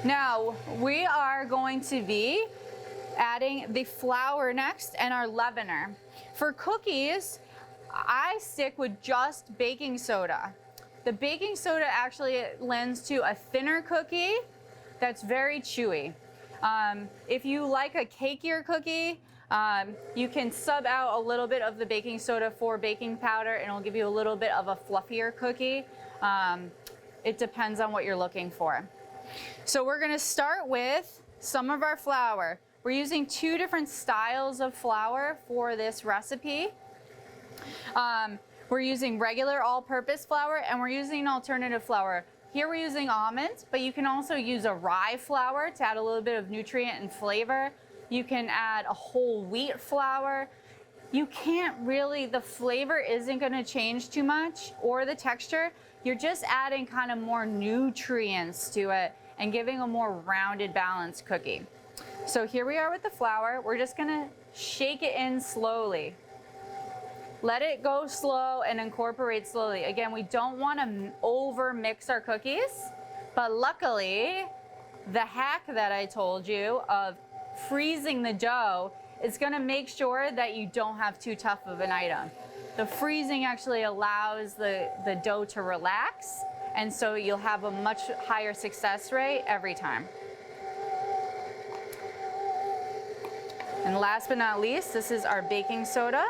Now, we are going to be adding the flour next and our leavener. For cookies, I stick with just baking soda. The baking soda actually lends to a thinner cookie that's very chewy. If you like a cakier cookie, you can sub out a little bit of the baking soda for baking powder and it'll give you a little bit of a fluffier cookie. It depends on what you're looking for. So we're gonna start with some of our flour. We're using 2 different styles of flour for this recipe. We're using regular all-purpose flour and we're using alternative flour. Here we're using almonds, but you can also use a rye flour to add a little bit of nutrient and flavor. You can add a whole wheat flour. You can't really, the flavor isn't gonna change too much or the texture. You're just adding kind of more nutrients to it and giving a more rounded, balanced cookie. So here we are with the flour. We're just gonna shake it in slowly. Let it go slow and incorporate slowly. Again, we don't want to over mix our cookies, but luckily, the hack that I told you of freezing the dough is going to make sure that you don't have too tough of an item. The freezing actually allows the dough to relax, and so you'll have a much higher success rate every time. And last but not least, this is our baking soda.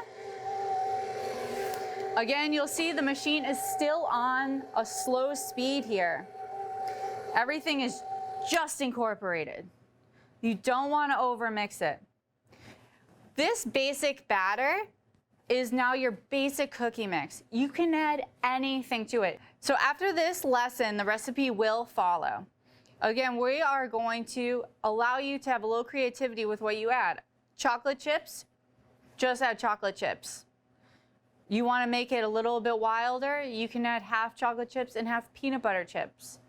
Again, you'll see the machine is still on a slow speed here. Everything is just incorporated. You don't want to overmix it. This basic batter is now your basic cookie mix. You can add anything to it. So after this lesson, the recipe will follow. Again, we are going to allow you to have a little creativity with what you add. Chocolate chips, just add chocolate chips. You want to make it a little bit wilder, you can add half chocolate chips and half peanut butter chips.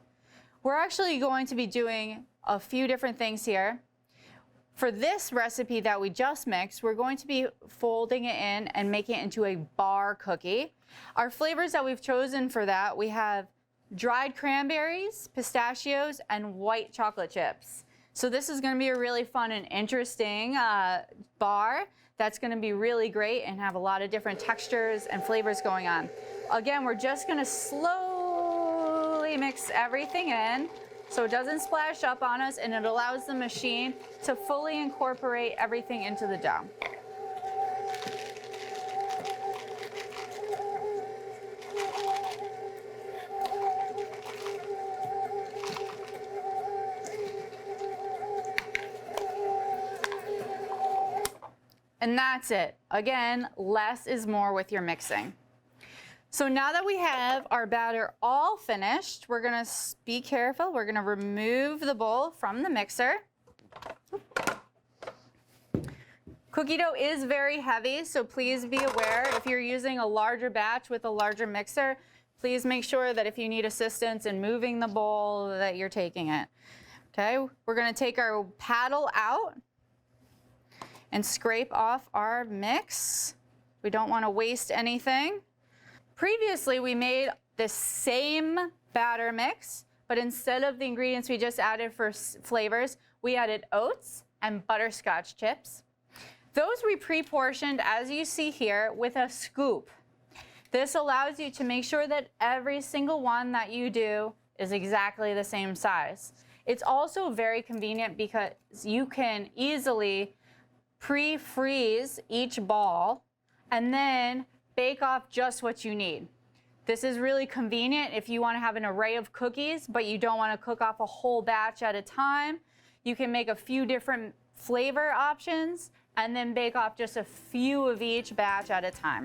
We're actually going to be doing a few different things here. For this recipe that we just mixed, we're going to be folding it in and making it into a bar cookie. Our flavors that we've chosen for that, we have dried cranberries, pistachios, and white chocolate chips. So this is going to be a really fun and interesting bar. That's going to be really great and have a lot of different textures and flavors going on. Again, we're just going to slowly mix everything in so it doesn't splash up on us and it allows the machine to fully incorporate everything into the dough. And that's it. Again, less is more with your mixing. So now that we have our batter all finished, we're gonna be careful. We're gonna remove the bowl from the mixer. Cookie dough is very heavy, so please be aware if you're using a larger batch with a larger mixer, please make sure that if you need assistance in moving the bowl that you're taking it. Okay, we're gonna take our paddle out and scrape off our mix. We don't want to waste anything. Previously, we made the same batter mix, but instead of the ingredients we just added for flavors, we added oats and butterscotch chips. Those we pre-portioned, as you see here, with a scoop. This allows you to make sure that every single one that you do is exactly the same size. It's also very convenient because you can easily pre-freeze each ball and then bake off just what you need. This is really convenient if you want to have an array of cookies, but you don't want to cook off a whole batch at a time. You can make a few different flavor options and then bake off just a few of each batch at a time.